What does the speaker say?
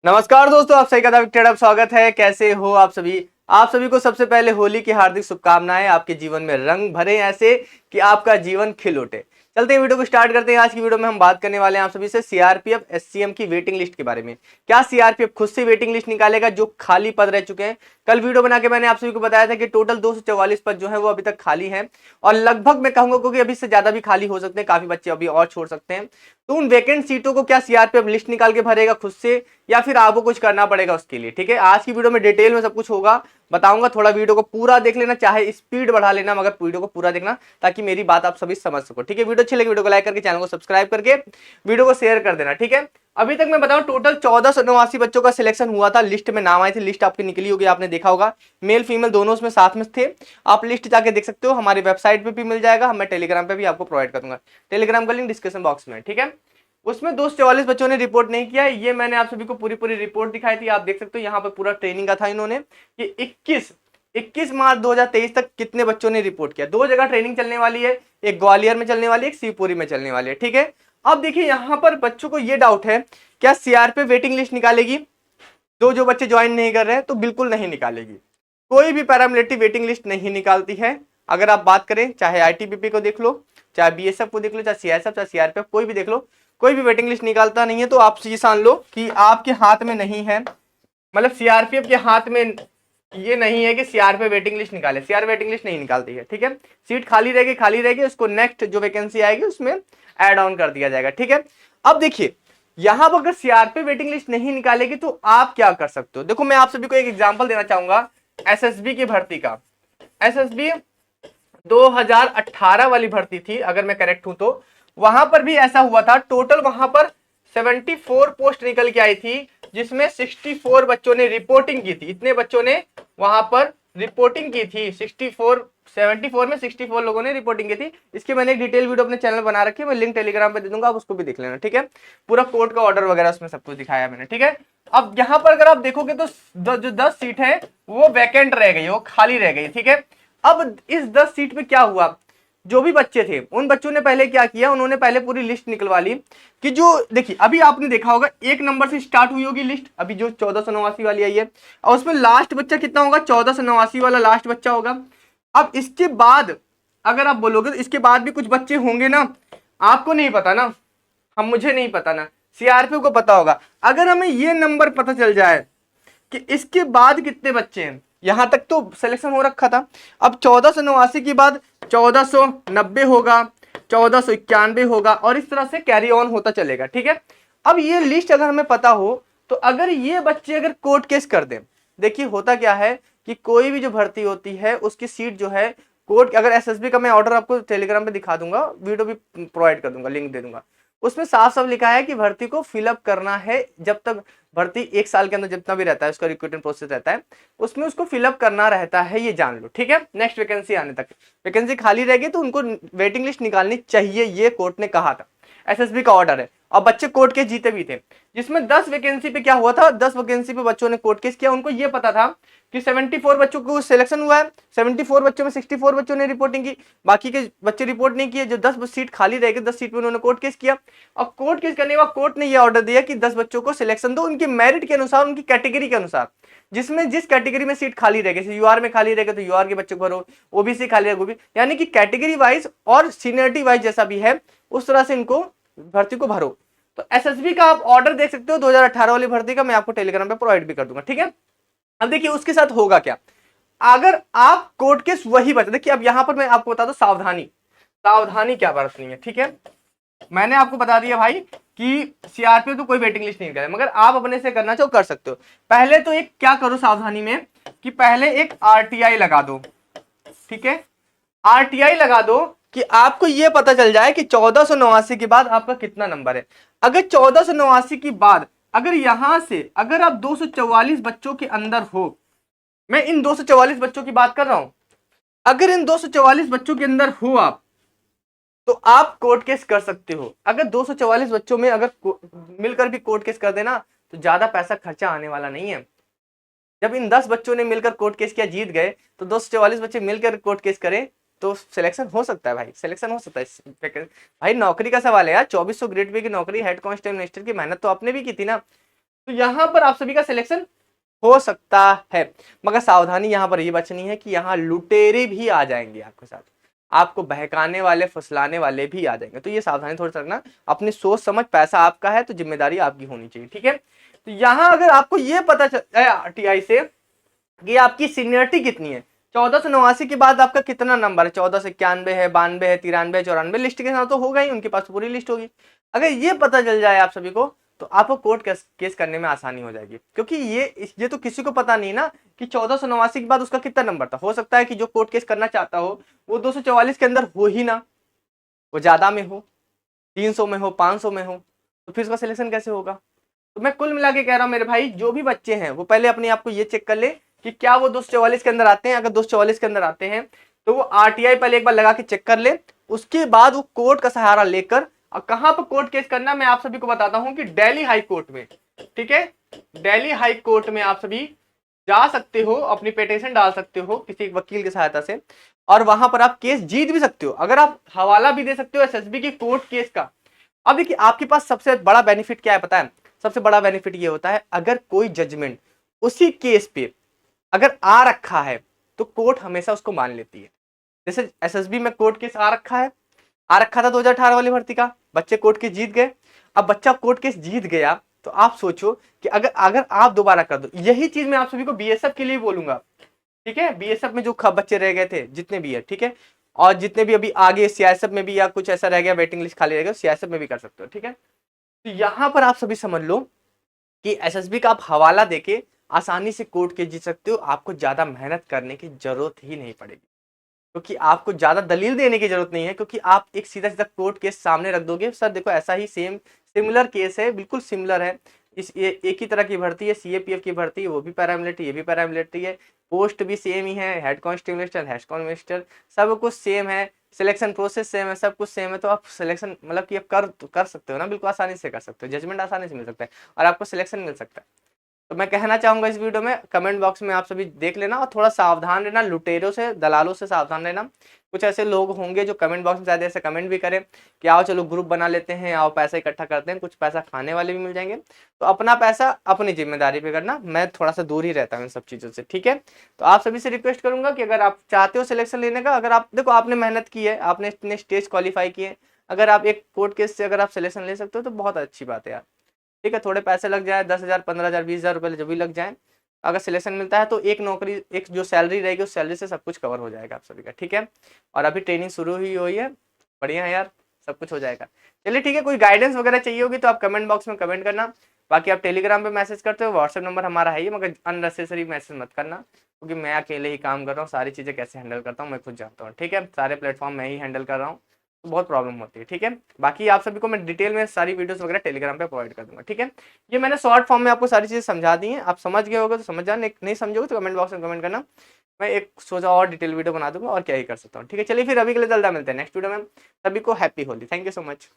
नमस्कार दोस्तों, आप सही कदम स्वागत है। कैसे हो आप सभी को सबसे पहले होली की हार्दिक शुभकामनाएं। आपके जीवन में रंग भरे ऐसे कि आपका जीवन खिल उठे। चलते हैं वीडियो को स्टार्ट करते हैं। आज की वीडियो में हम बात करने वाले हैं आप सभी से सीआरपीएफ एससीएम की वेटिंग लिस्ट के बारे में। क्या सीआरपीएफ खुद से वेटिंग लिस्ट निकालेगा जो खाली पद रह चुके हैं? कल वीडियो बना के मैंने आप सभी को बताया था कि टोटल 244 पद जो है वो अभी तक खाली हैं और लगभग मैं कहूंगा क्योंकि अभी से ज्यादा भी खाली हो सकते हैं, काफी बच्चे अभी और छोड़ सकते हैं। तो उन वैकेंट सीटों को क्या सीआरपीएफ लिस्ट निकाल के भरेगा खुद से या फिर आपको कुछ करना पड़ेगा उसके लिए? ठीक है, आज की वीडियो में डिटेल में सब कुछ होगा, बताऊंगा। थोड़ा वीडियो को पूरा देख लेना, चाहे स्पीड बढ़ा लेना, मगर वीडियो को पूरा देखना ताकि मेरी बात आप सभी समझ सको। ठीक है, वीडियो अच्छी लगी वीडियो को लाइक करके चैनल को सब्सक्राइब करके वीडियो को शेयर कर देना। ठीक है, अभी तक मैं बताऊं टोटल 1489 बच्चों का सिलेक्शन हुआ था। लिस्ट में नाम आए थे, लिस्ट आपकी निकली होगी, आपने देखा होगा। मेल फीमेल दोनों उसमें साथ में थे। आप लिस्ट जाके देख सकते हो, हमारी वेबसाइट पे भी मिल जाएगा, मैं टेलीग्राम पे भी आपको प्रोवाइड कर दूंगा। टेलीग्राम का लिंक डिस्क्रिप्शन बॉक्स में। ठीक है, उसमें 244 बच्चों ने रिपोर्ट नहीं किया। ये मैंने आप सभी को पूरी रिपोर्ट दिखाई थी, आप देख सकते हो। यहाँ पर पूरा ट्रेनिंग का था इन्होंने कि 21 मार्च 2023 तक कितने बच्चों ने रिपोर्ट किया। दो जगह ट्रेनिंग चलने वाली है, एक ग्वालियर में चलने वाली है, एक शिवपुरी में चलने वाली है। ठीक है, अब देखिए यहाँ पर बच्चों को ये डाउट है, क्या सीआरपीएफ वेटिंग लिस्ट निकालेगी जो बच्चे ज्वाइन नहीं कर रहे हैं? तो बिल्कुल नहीं निकालेगी। कोई भी पैरामिलिट्री वेटिंग लिस्ट नहीं निकालती है। अगर आप बात करें, चाहे आईटीबीपी को देख लो, चाहे बीएसएफ को देख लो, चाहे सीआईएसएफ, चाहे सीआरपीएफ, कोई भी देख लो, कोई भी वेटिंग लिस्ट निकालता नहीं है। तो आप ये मान लो कि आपके हाथ में नहीं है, मतलब सीआरपीएफ के हाथ में ये नहीं है कि सीआरपीएफ वेटिंग लिस्ट निकाले। सीआरपीएफ वेटिंग लिस्ट नहीं निकालती है। ठीक है, सीट खाली रहेगी, उसको नेक्स्ट जो वैकेंसी आएगी उसमें एड ऑन कर दिया जाएगा। ठीक है, अब देखिए यहां पर अगर सीआरपीएफ वेटिंग लिस्ट नहीं निकालेगी तो आप क्या कर सकते हो? देखो, मैं आप सभी को एक एग्जांपल देना चाहूंगा एसएसबी की भर्ती का। एसएसबी 2018 वाली भर्ती थी, अगर मैं करेक्ट हूं तो। वहां पर भी ऐसा हुआ था। टोटल वहां पर 74 पोस्ट निकल के आई थी, जिसमें 64 बच्चों ने रिपोर्टिंग की थी। इतने बच्चों ने वहां पर रिपोर्टिंग की थी। 74 में 64 लोगों ने रिपोर्टिंग की थी। इसकी मैंने एक डिटेल वीडियो अपने चैनल बना रखी है, मैं लिंक टेलीग्राम पे दे दूंगा, आप उसको भी देख लेना। ठीक है, पूरा कोर्ट का ऑर्डर वगैरह उसमें सब कुछ दिखाया मैंने। ठीक है, अब यहां पर अगर आप देखोगे तो जो 10 सीट है वो वैकेंट रह गई, वो खाली रह गई। ठीक है, अब इस 10 सीट पे क्या हुआ, जो भी बच्चे थे उन बच्चों ने पहले क्या किया, उन्होंने पहले पूरी लिस्ट निकलवा ली कि जो देखिए अभी आपने देखा होगा 1 नंबर से स्टार्ट हुई होगी लिस्ट, अभी जो 1489 वाली आई है, और उसमें लास्ट बच्चा कितना होगा? 1489 वाला लास्ट बच्चा होगा। अब इसके बाद अगर आप बोलोगे तो इसके बाद भी कुछ बच्चे होंगे ना, आपको नहीं पता ना, हम मुझे नहीं पता ना, सीआरपीएफ को पता होगा। अगर हमें ये नंबर पता चल जाए कि इसके बाद कितने बच्चे हैं, यहां तक तो सिलेक्शन हो रखा था। अब 1489 के बाद 1490 होगा, 1491 होगा, और इस तरह से कैरी ऑन होता चलेगा। ठीक है, अब ये लिस्ट अगर हमें पता हो तो अगर ये बच्चे अगर कोर्ट केस कर दें, देखिए होता क्या है कि कोई भी जो भर्ती होती है उसकी सीट जो है कोर्ट, अगर एसएसबी का मैं ऑर्डर आपको टेलीग्राम पे दिखा दूंगा, वीडियो भी प्रोवाइड कर दूंगा, लिंक दे दूंगा। उसमें साफ साफ लिखा है कि भर्ती को फिलअप करना है जब तक भर्ती 1 साल के अंदर जितना भी रहता है उसका रिक्रूटमेंट प्रोसेस रहता है, उसमें उसको फिलअप करना रहता है, ये जान लो। ठीक है, नेक्स्ट वैकेंसी आने तक वैकेंसी खाली रहेगी तो उनको वेटिंग लिस्ट निकालनी चाहिए, ये कोर्ट ने कहा था, एसएसबी का ऑर्डर है। और बच्चे कोर्ट केस जीते भी थे, जिसमें 10 वैकेंसी पे क्या हुआ था, 10 वैकेंसी पे बच्चों ने कोर्ट केस किया। उनको ये पता था कि 74 बच्चों को सिलेक्शन हुआ है, 74 बच्चों में 64 बच्चों ने रिपोर्टिंग की, बाकी के बच्चे रिपोर्ट नहीं किए। जो 10 सीट खाली रहेगी, 10 सीट पे उन्होंने कोर्ट केस किया, और कोर्ट केस करने के बाद कोर्ट ने यह ऑर्डर दिया कि 10 बच्चों को सिलेक्शन दो उनकी मेरिट के अनुसार, उनकी कैटेगरी के अनुसार, जिसमें जिस कैटेगरी में सीट खाली रहेगी, यूआर में खाली रहेगा तो यूआर के बच्चों को भरो, ओबीसी खाली रहेगा ओबीसी, यानी कि कैटेगरी वाइज और सीनियरिटी वाइज जैसा भी है उस तरह से इनको भर्ती को भरो। तो एसएसबी का आप ऑर्डर देख सकते हो 2018 वाली भर्ती का, मैं आपको टेलीग्राम पे प्रोवाइड भी कर दूंगा। ठीक है, अब देखिए उसके साथ होगा क्या अगर आप कोर्ट केस वही बता। देखिए अब यहां पर मैं आपको बता दूं, सावधानी क्या बरतनी है। ठीक है, मैंने आपको बता दिया भाई कि सीआरपीएफ तो कोई वेटिंग लिस्ट नहीं करे, मगर आप अपने से करना चाहो कर सकते हो। पहले तो एक क्या करो सावधानी में कि पहले एक आरटीआई लगा दो। ठीक है, आरटीआई लगा दो कि आपको यह पता चल जाए कि 1489 के बाद आपका कितना नंबर है। अगर 1489 के बाद अगर यहां से अगर आप 244 बच्चों के अंदर हो, मैं इन 244 बच्चों की बात कर रहा हूं, अगर इन 244 बच्चों के अंदर हो आप, तो आप कोर्ट केस कर सकते हो। अगर 244 बच्चों में अगर मिलकर भी कोर्ट केस कर देना तो ज्यादा पैसा खर्चा आने वाला नहीं है। जब इन 10 बच्चों ने मिलकर कोर्ट केस किया, जीत गए, तो 244 बच्चे मिलकर कोर्ट केस करें तो सिलेक्शन हो सकता है भाई, सिलेक्शन हो सकता है भाई। नौकरी का सवाल है यार, 2400 ग्रेड पे की नौकरी, हेड कांस्टेबल मिनिस्टर की मेहनत तो आपने भी की थी ना। तो तो यहाँ पर आप सभी का सिलेक्शन हो सकता है, मगर सावधानी यहाँ पर ये बचनी है कि यहाँ लुटेरे भी आ जाएंगे आपके साथ, आपको बहकाने वाले फुसलाने वाले भी आ जाएंगे। तो ये सावधानी थोड़ा सा रखना, अपनी सोच समझ, पैसा आपका है तो जिम्मेदारी आपकी होनी चाहिए, ठीक है। तो यहाँ अगर आपको ये पता चल जाए आरटीआई से कि आपकी सीनियरिटी कितनी है, 1489 के बाद आपका कितना नंबर है, 1491 है, 92 है, 93 है, 94, लिस्ट के साथ तो होगा ही, उनके पास पूरी लिस्ट होगी। अगर ये पता चल जाए आप सभी को तो आपको कोर्ट केस करने में आसानी हो जाएगी, क्योंकि ये तो किसी को पता नहीं ना कि 1489 के बाद उसका कितना नंबर था। हो सकता है कि जो कोर्ट केस करना चाहता हो वो 244 के अंदर हो ही ना, वो ज्यादा में हो, 300 में हो, 500 में हो, तो फिर उसका सिलेक्शन कैसे होगा। तो मैं कुल मिला के कह रहा हूं मेरे भाई, जो भी बच्चे हैं वो पहले अपने आप को ये चेक कर ले कि क्या वो 244 के अंदर आते हैं। अगर 244 के अंदर आते हैं तो वो आरटीआई पहले एक बार लगा के चेक कर ले, उसके बाद वो कोर्ट का सहारा लेकर, और कहां पर कोर्ट केस करना मैं आप सभी को बताता हूं कि दिल्ली हाई कोर्ट में, ठीक है, दिल्ली हाई कोर्ट में आप सभी जा सकते हो, अपनी पिटीशन डाल सकते हो किसी वकील की सहायता से, और वहां पर आप केस जीत भी सकते हो। अगर आप हवाला भी दे सकते हो एसएसबी की कोर्ट केस का। अब देखिए आपके पास सबसे बड़ा बेनिफिट क्या है पता है, सबसे बड़ा बेनिफिट ये होता है अगर कोई जजमेंट उसी केस पे अगर आ रखा है तो कोर्ट हमेशा उसको मान लेती है। जैसे एसएसबी में कोर्ट केस आ रखा था 2018 वाली भर्ती का, बच्चे कोर्ट केस जीत गए। अब बच्चा कोर्ट केस जीत गया तो आप सोचो कि अगर अगर आप दोबारा कर दो, यही चीज मैं आप सभी को बीएसएफ के लिए बोलूंगा, ठीक है। बीएसएफ में जो बच्चे रह गए थे जितने भी है, ठीक है, और जितने भी अभी आगे सीआईएसएफ में भी या कुछ ऐसा रह गया वेटिंग लिस्ट खाली रह गया, सीआईएसएफ में भी कर सकते हो, ठीक है। तो यहां पर आप सभी समझ लो कि एसएसबी का आप हवाला देके आसानी से कोर्ट केस जीत सकते हो, आपको ज्यादा मेहनत करने की जरूरत ही नहीं पड़ेगी, क्योंकि आपको ज्यादा दलील देने की जरूरत नहीं है, क्योंकि आप एक सीधा सीधा कोर्ट केस सामने रख दोगे, सर देखो ऐसा ही सेम सिमिलर केस है, बिल्कुल सिमिलर है, इस ये एक ही तरह की भर्ती है, सीएपीएफ की भर्ती है, वो भी पैरामिलिट्री, ये भी पैरामिलिट्री है, पोस्ट भी सेम ही है, हेड कांस्टेबल हेड कांस्टेबल सब कुछ सेम है, सिलेक्शन प्रोसेस सेम है, सब कुछ सेम है। तो आप सिलेक्शन मतलब कि आप कर सकते हो ना, बिल्कुल आसानी से कर सकते हो, जजमेंट आसानी से मिल सकता है और आपको सिलेक्शन मिल सकता है। तो मैं कहना चाहूंगा इस वीडियो में, कमेंट बॉक्स में आप सभी देख लेना और थोड़ा सावधान रहना, लुटेरों से दलालों से सावधान रहना। कुछ ऐसे लोग होंगे जो कमेंट बॉक्स में शायद ऐसे कमेंट भी करें कि आओ चलो ग्रुप बना लेते हैं, आओ पैसा इकट्ठा करते हैं, कुछ पैसा खाने वाले भी मिल जाएंगे। तो अपना पैसा अपनी जिम्मेदारी पे करना, मैं थोड़ा सा दूर ही रहता हूँ इन सब चीज़ों से, ठीक है। तो आप सभी से रिक्वेस्ट करूंगा कि अगर आप चाहते हो सिलेक्शन लेने का, अगर आप देखो आपने मेहनत की है, आपने इतने स्टेज क्वालिफाई किए, अगर आप एक कोर्ट केस से अगर आप सिलेक्शन ले सकते हो तो बहुत अच्छी बात है यार, ठीक है। थोड़े पैसे लग जाए, 10,000 15,000 20,000 रुपये जो भी लग जाए, अगर सिलेक्शन मिलता है तो एक नौकरी, एक जो सैलरी रहेगी उस सैलरी से सब कुछ कवर हो जाएगा आप सभी का, ठीक है। और अभी ट्रेनिंग शुरू ही हुई है, बढ़िया है यार, सब कुछ हो जाएगा। चलिए ठीक है, कोई गाइडेंस वगैरह चाहिए होगी तो आप कमेंट बॉक्स में कमेंट करना। बाकी आप टेलीग्राम पे मैसेज करते हो, व्हाट्सएप नंबर हमारा है ही, मगर अननेसेसरी मैसेज मत करना, क्योंकि मैं अकेले ही काम कर रहा हूँ, सारी चीज़ें कैसे हैंडल करता हूँ मैं खुद जानता हूँ, ठीक है। सारे प्लेटफॉर्म मैं ही हैंडल कर रहा हूँ, तो बहुत प्रॉब्लम होती है, ठीक है। बाकी आप सभी को मैं डिटेल में सारी वीडियोस वगैरह टेलीग्राम पे प्रोवाइड कर दूंगा, ठीक है। ये मैंने शॉर्ट फॉर्म में आपको सारी चीजें समझा दी हैं, आप समझ गए होगे तो समझ जाना, नहीं समझोगे तो कमेंट बॉक्स में कमेंट करना, मैं एक सोचा और डिटेल वीडियो बना दूंगा और क्या ही कर सकता हूँ, ठीक है। चलिए फिर अभी के लिए जल्द मिलते हैं नेक्स्ट वीडियो में, सभी को happy Holi, thank you so much.